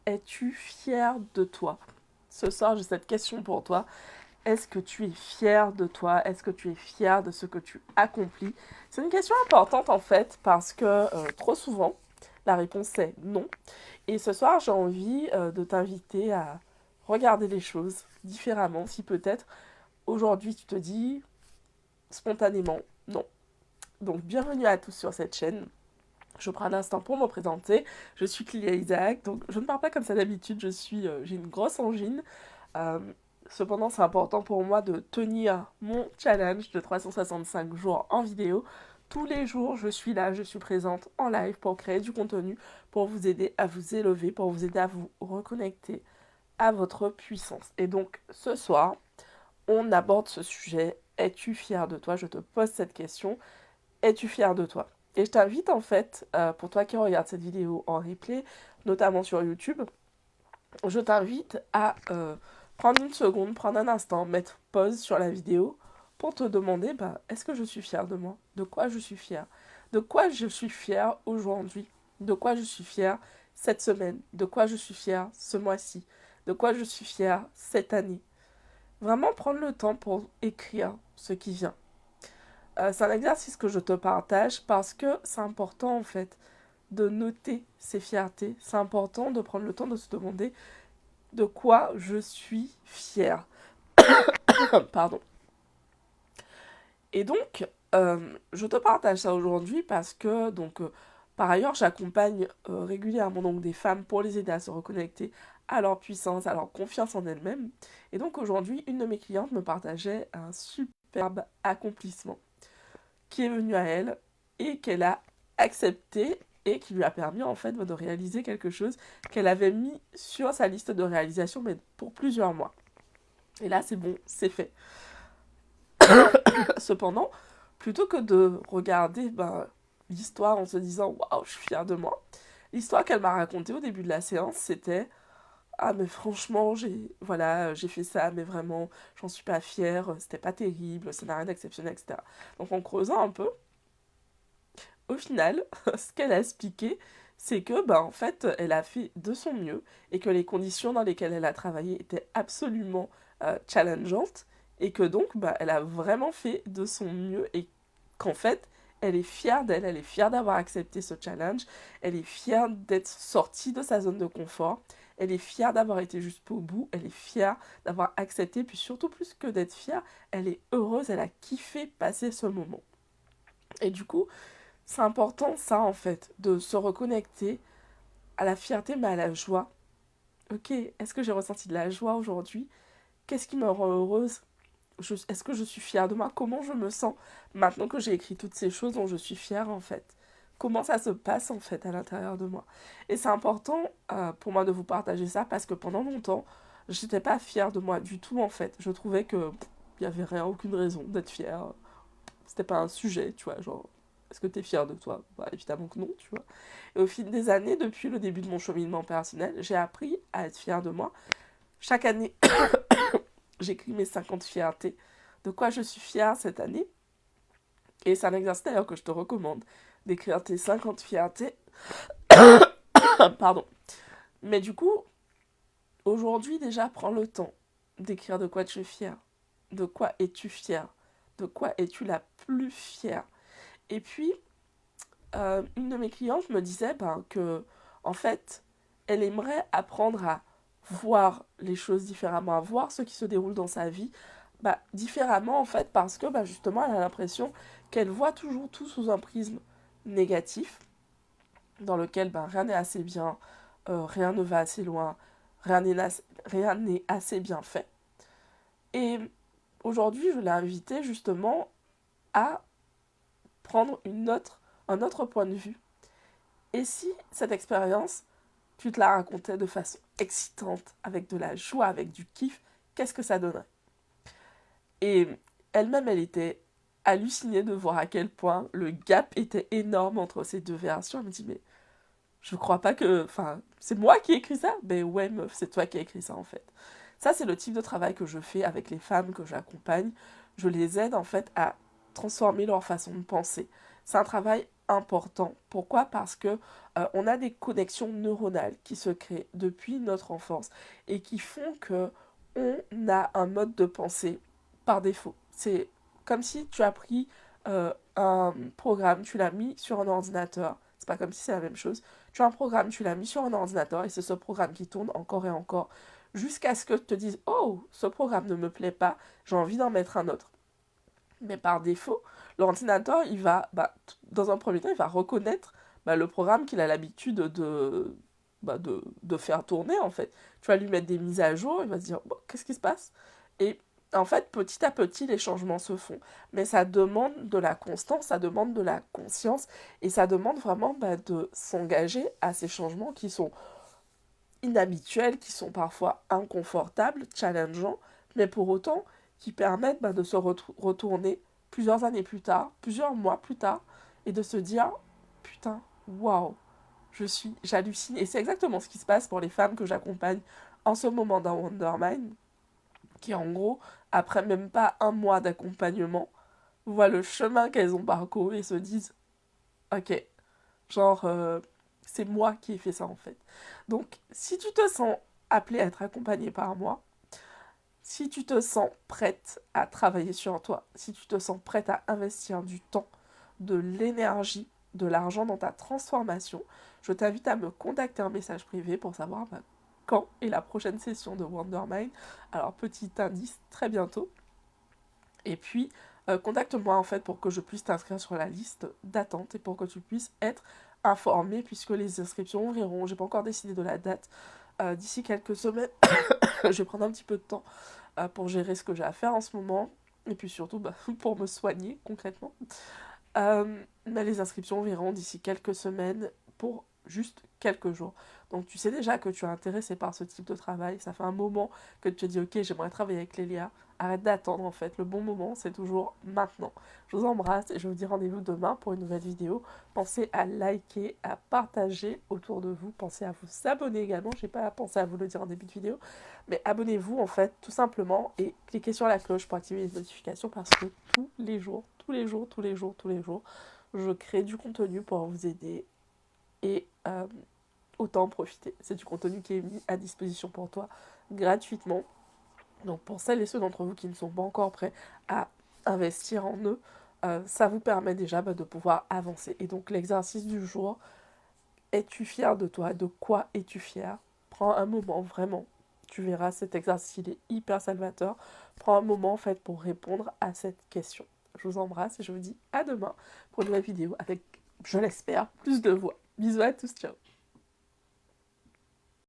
es-tu fier de toi? Ce soir, j'ai cette question pour toi. Est-ce que tu es fier de toi? Est-ce que tu es fier de ce que tu accomplis? C'est une question importante en fait parce que trop souvent, la réponse est non. Et ce soir, j'ai envie de t'inviter à regarder les choses différemment. Si peut-être aujourd'hui tu te dis spontanément non. Donc bienvenue à tous sur cette chaîne. Je prends un instant pour me présenter. Je suis Clélia Isaac, donc je ne parle pas comme ça d'habitude, j'ai une grosse angine. Euh, Cependant, c'est important pour moi de tenir mon challenge de 365 jours en vidéo. Tous les jours, je suis là, je suis présente en live pour créer du contenu, pour vous aider à vous élever, pour vous aider à vous reconnecter à votre puissance. Et donc, ce soir, on aborde ce sujet. Es-tu fier de toi? Je te pose cette question. Es-tu fier de toi? Et je t'invite en fait, pour toi qui regardes cette vidéo en replay, notamment sur YouTube, je t'invite à prendre une seconde, prendre un instant, mettre pause sur la vidéo pour te demander, est-ce que je suis fière de moi? De quoi je suis fière? De quoi je suis fière aujourd'hui? De quoi je suis fière cette semaine? De quoi je suis fière ce mois-ci? De quoi je suis fière cette année? Vraiment prendre le temps pour écrire ce qui vient. C'est un exercice que je te partage parce que c'est important en fait de noter ses fiertés. C'est important de prendre le temps de se demander de quoi je suis fière. Pardon. Et donc, je te partage ça aujourd'hui parce que, par ailleurs, j'accompagne régulièrement donc, des femmes pour les aider à se reconnecter à leur puissance, à leur confiance en elles-mêmes. Et donc, aujourd'hui, une de mes clientes me partageait un superbe accomplissement qui est venu à elle et qu'elle a accepté et qui lui a permis en fait de réaliser quelque chose qu'elle avait mis sur sa liste de réalisation mais pour plusieurs mois. Et là, c'est bon, c'est fait. Cependant, plutôt que de regarder l'histoire en se disant waouh, je suis fière de moi, l'histoire qu'elle m'a racontée au début de la séance, c'était ah mais franchement, j'ai fait ça, mais vraiment, j'en suis pas fière, c'était pas terrible, ça n'a rien d'exceptionnel, etc. Donc en creusant un peu, au final, ce qu'elle a expliqué, c'est que, en fait, elle a fait de son mieux et que les conditions dans lesquelles elle a travaillé étaient absolument challengeantes et que donc, elle a vraiment fait de son mieux et qu'en fait, elle est fière d'elle, elle est fière d'avoir accepté ce challenge, elle est fière d'être sortie de sa zone de confort, elle est fière d'avoir été jusqu'au bout, elle est fière d'avoir accepté, puis surtout plus que d'être fière, elle est heureuse, elle a kiffé passer ce moment. Et du coup, c'est important, ça, en fait, de se reconnecter à la fierté, mais à la joie. Ok, est-ce que j'ai ressenti de la joie aujourd'hui? Qu'est-ce qui me rend heureuse? Est-ce que je suis fière de moi? Comment je me sens maintenant que j'ai écrit toutes ces choses dont je suis fière, en fait? Comment ça se passe, en fait, à l'intérieur de moi? Et c'est important pour moi de vous partager ça parce que pendant longtemps, je n'étais pas fière de moi du tout, en fait. Je trouvais que il n'y avait rien, aucune raison d'être fière. C'était pas un sujet, tu vois, genre, est-ce que t'es fier de toi? Évidemment que non, tu vois. Et au fil des années, depuis le début de mon cheminement personnel, j'ai appris à être fière de moi. Chaque année, j'écris mes 50 fiertés. De quoi je suis fière cette année? Et c'est un exercice d'ailleurs que je te recommande, d'écrire tes 50 fiertés. Pardon. Mais du coup, aujourd'hui déjà, prends le temps d'écrire de quoi tu es fière. De quoi es-tu fière? De quoi es-tu la plus fière? Et puis, une de mes clientes me disait que, en fait, elle aimerait apprendre à voir les choses différemment, à voir ce qui se déroule dans sa vie différemment, en fait, parce que justement, elle a l'impression qu'elle voit toujours tout sous un prisme négatif, dans lequel rien n'est assez bien, rien ne va assez loin, rien n'est assez bien fait. Et aujourd'hui, je l'ai invitée justement à prendre un autre point de vue. Et si cette expérience, tu te la racontais de façon excitante, avec de la joie, avec du kiff, qu'est-ce que ça donnerait? Et elle-même, elle était hallucinée de voir à quel point le gap était énorme entre ces deux versions. Elle me dit, mais je crois pas que... Enfin, c'est moi qui ai écrit ça? Ben ouais, meuf, c'est toi qui as écrit ça, en fait. Ça, c'est le type de travail que je fais avec les femmes que j'accompagne. Je les aide, en fait, à transformer leur façon de penser. C'est un travail important. Pourquoi? Parce que on a des connexions neuronales qui se créent depuis notre enfance et qui font que on a un mode de pensée par défaut. C'est comme si tu as pris un programme, tu l'as mis sur un ordinateur. C'est pas comme si c'est la même chose. Tu as un programme, tu l'as mis sur un ordinateur et c'est ce programme qui tourne encore et encore jusqu'à ce que tu te dises oh, ce programme ne me plaît pas, j'ai envie d'en mettre un autre. Mais par défaut, l'ordinateur, il va, dans un premier temps, il va reconnaître le programme qu'il a l'habitude de faire tourner, en fait. Tu vas lui mettre des mises à jour, il va se dire, bon, qu'est-ce qui se passe? Et en fait, petit à petit, les changements se font. Mais ça demande de la constance, ça demande de la conscience, et ça demande vraiment de s'engager à ces changements qui sont inhabituels, qui sont parfois inconfortables, challengeants, mais pour autant qui permettent de se retourner plusieurs années plus tard, plusieurs mois plus tard, et de se dire, putain, waouh, j'hallucine. Et c'est exactement ce qui se passe pour les femmes que j'accompagne en ce moment dans Wondermind, qui en gros, après même pas un mois d'accompagnement, voient le chemin qu'elles ont parcouru et se disent, ok, genre, c'est moi qui ai fait ça en fait. Donc, si tu te sens appelée à être accompagnée par moi, si tu te sens prête à travailler sur toi, si tu te sens prête à investir du temps, de l'énergie, de l'argent dans ta transformation, je t'invite à me contacter en message privé pour savoir quand est la prochaine session de Wondermind. Alors, petit indice, très bientôt. Et puis, contacte-moi en fait pour que je puisse t'inscrire sur la liste d'attente et pour que tu puisses être informé puisque les inscriptions ouvriront. J'ai pas encore décidé de la date. D'ici quelques semaines, je vais prendre un petit peu de temps pour gérer ce que j'ai à faire en ce moment et puis surtout pour me soigner concrètement. Mais les inscriptions ouvriront d'ici quelques semaines pour juste quelques jours. Donc tu sais déjà que tu es intéressé par ce type de travail. Ça fait un moment que tu te dis ok, j'aimerais travailler avec Lélia. Arrête d'attendre en fait. Le bon moment, c'est toujours maintenant. Je vous embrasse et je vous dis rendez-vous demain pour une nouvelle vidéo. Pensez à liker, à partager autour de vous. Pensez à vous abonner également. Je n'ai pas pensé à vous le dire en début de vidéo. Mais abonnez-vous en fait tout simplement et cliquez sur la cloche pour activer les notifications parce que tous les jours, je crée du contenu pour vous aider et autant en profiter. C'est du contenu qui est mis à disposition pour toi gratuitement. Donc pour celles et ceux d'entre vous qui ne sont pas encore prêts à investir en eux, ça vous permet déjà de pouvoir avancer. Et donc l'exercice du jour, es-tu fier de toi? De quoi es-tu fier? Prends un moment vraiment. Tu verras, cet exercice, il est hyper salvateur. Prends un moment en fait pour répondre à cette question. Je vous embrasse et je vous dis à demain pour une nouvelle vidéo avec, je l'espère, plus de voix. Bisous à tous, ciao.